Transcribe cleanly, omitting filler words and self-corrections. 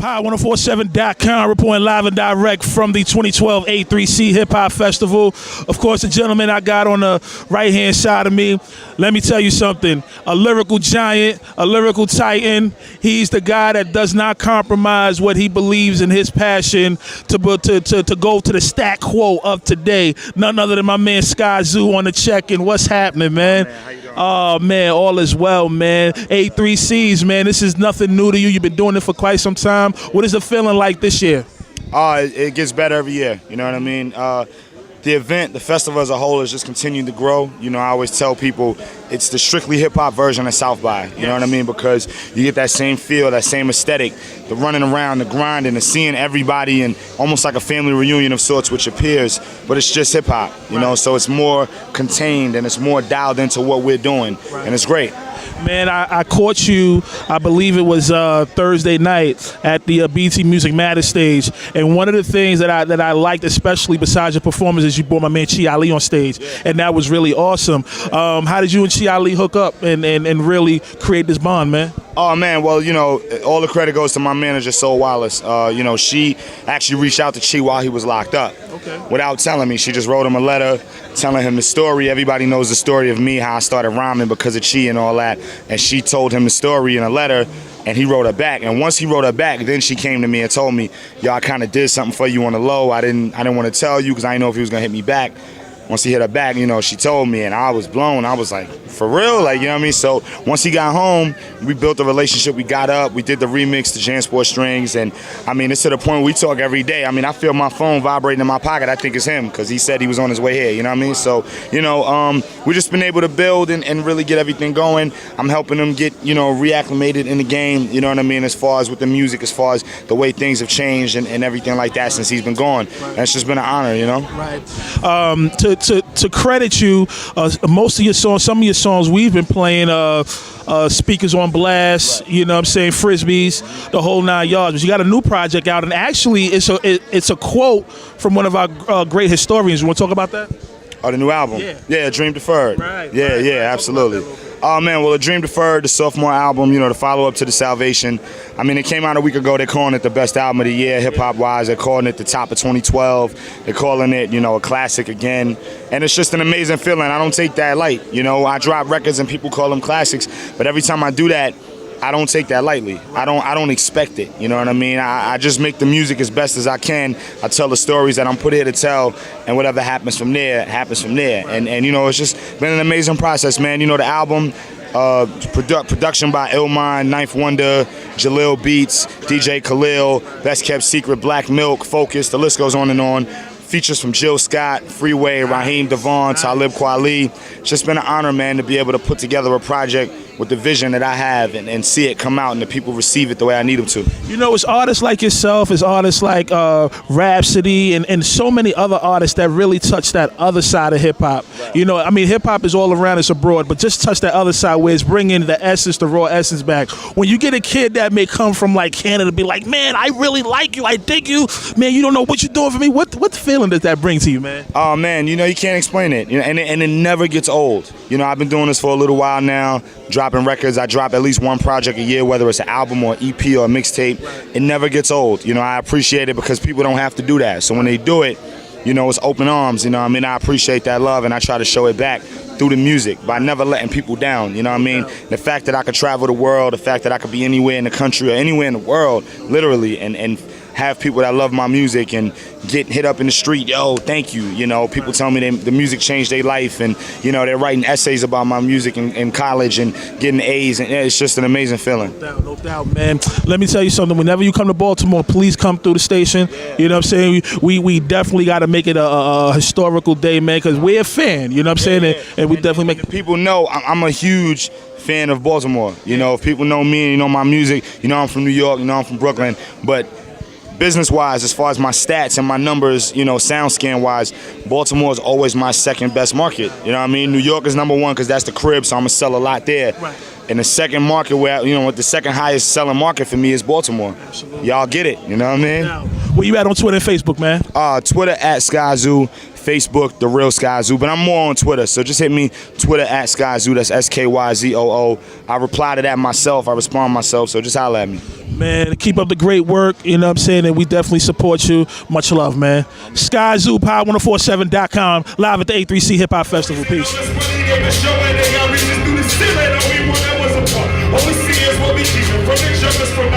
Hip-Hop1047.com reporting live and direct from the 2012 A3C Hip-Hop Festival. Of course, the gentleman I got on the right-hand side of me, let me tell you something, a lyrical giant, a lyrical titan. He's the guy that does not compromise what he believes in his passion to go to the stat quo of today. None other than my man Skyzoo on the check-in. What's happening, man? How you doing? Oh, man, all is well, man. A3Cs, man, this is nothing new to you. You've been doing it for quite some time. What is the feeling like this year? It gets better every year, you know what I mean? The event, the festival as a whole is just continuing to grow. You know, I always tell people it's the strictly hip-hop version of South by, you know what I mean? Because you get that same feel, that same aesthetic, the running around, the grinding, the seeing everybody, and almost like a family reunion of sorts with your peers, but it's just hip-hop, you know? So it's more contained and it's more dialed into what we're doing, and it's great. Man, I caught you, I believe it was Thursday night at the BT Music Matters stage, and one of the things that I liked, especially besides your performance, is you brought my man Chi Ali on stage, and that was really awesome. How did you and Chi Ali hook up and really create this bond, man? Oh, man, well, you know, all the credit goes to my manager, Soul Wallace. You know, she actually reached out to Chi while he was locked up. Okay. Without telling me. She just wrote him a letter telling him the story. Everybody knows the story of me, how I started rhyming because of Chi and all that. And she told him the story in a letter, and he wrote her back. And once he wrote her back, then she came to me and told me, yo, I kind of did something for you on the low. I didn't want to tell you because I didn't know if he was going to hit me back. Once he hit her back, you know, she told me, and I was blown. I was like, for real? Like, you know what I mean? So once he got home, we built a relationship. We got up. We did the remix to Jansport Strings. And, I mean, it's to the point we talk every day. I mean, I feel my phone vibrating in my pocket. I think it's him because he said he was on his way here. You know what I mean? So, you know, we just been able to build and really get everything going. I'm helping him get, you know, reacclimated in the game. You know what I mean? As far as with the music, as far as the way things have changed and everything like that since he's been gone. And it's just been an honor, you know? Right. To credit you, most of your songs, some of your songs we've been playing, Speakers on Blast, you know what I'm saying, Frisbees, the whole 9 yards. But you got a new project out, and actually it's a quote from one of our great historians. You want to talk about that? Oh, the new album? Yeah, Dream Deferred. Right. Yeah, absolutely. Oh, man, well, A Dream Deferred, the sophomore album, you know, the follow-up to The Salvation. I mean, it came out a week ago. They're calling it the best album of the year, hip-hop-wise. They're calling it the top of 2012. They're calling it, you know, a classic again. And it's just an amazing feeling. I don't take that light. You know, I drop records and people call them classics. But every time I do that, I don't take that lightly. I don't expect it. You know what I mean? I just make the music as best as I can. I tell the stories that I'm put here to tell, and whatever happens from there, happens from there. And you know, it's just been an amazing process, man. You know, the album, production by Illmind, Ninth Wonder, Jalil Beats, DJ Khalil, Best Kept Secret, Black Milk, Focus, the list goes on and on. Features from Jill Scott, Freeway, Raheem Devon, Talib Kweli. It's just been an honor, man, to be able to put together a project with the vision that I have and see it come out and the people receive it the way I need them to. You know, it's artists like yourself, it's artists like Rhapsody and so many other artists that really touch that other side of hip-hop. Right. You know, I mean, hip-hop is all around, it's abroad, but just touch that other side where it's bringing the essence, the raw essence back. When you get a kid that may come from like Canada, be like, man, I really like you, I dig you, man, you don't know what you're doing for me. What feeling does that bring to you, man? Oh, man, you know, you can't explain it. You know, and it never gets old. You know, I've been doing this for a little while now, dropping records. I drop at least one project a year, whether it's an album or EP or a mixtape. It never gets old. You know, I appreciate it because people don't have to do that. So when they do it, you know, it's open arms. You know what I mean? I appreciate that love, and I try to show it back through the music by never letting people down. You know what I mean? The fact that I could travel the world, the fact that I could be anywhere in the country or anywhere in the world, literally, and have people that love my music and get hit up in the street, yo, thank you. You know, people tell me the music changed their life, and, you know, they're writing essays about my music in college and getting A's, and it's just an amazing feeling. No doubt, man. Let me tell you something. Whenever you come to Baltimore, please come through the station. Yeah. You know what I'm saying? We definitely got to make it a historical day, man, because we're a fan. You know what I'm saying? And we definitely make it. People know I'm a huge fan of Baltimore. You know, if people know me and you know my music, you know I'm from New York, you know I'm from Brooklyn, but business-wise, as far as my stats and my numbers, you know, sound scan-wise, Baltimore is always my second best market. You know what I mean? New York is number one because that's the crib, so I'm going to sell a lot there. Right. And the second market where, you know, the second highest selling market for me is Baltimore. Absolutely. Y'all get it, you know what I mean? Now, where you at on Twitter and Facebook, man? Twitter at Skyzoo, Facebook, The Real Skyzoo, but I'm more on Twitter. So just hit me, Twitter at Skyzoo. That's SKYZOO. I reply to that myself. I respond myself. So just holler at me. Man, keep up the great work. You know what I'm saying? And we definitely support you. Much love, man. Skyzoo, Power1047.com, live at the A3C Hip Hop Festival. Peace. All we see is what we keep from the jumpers from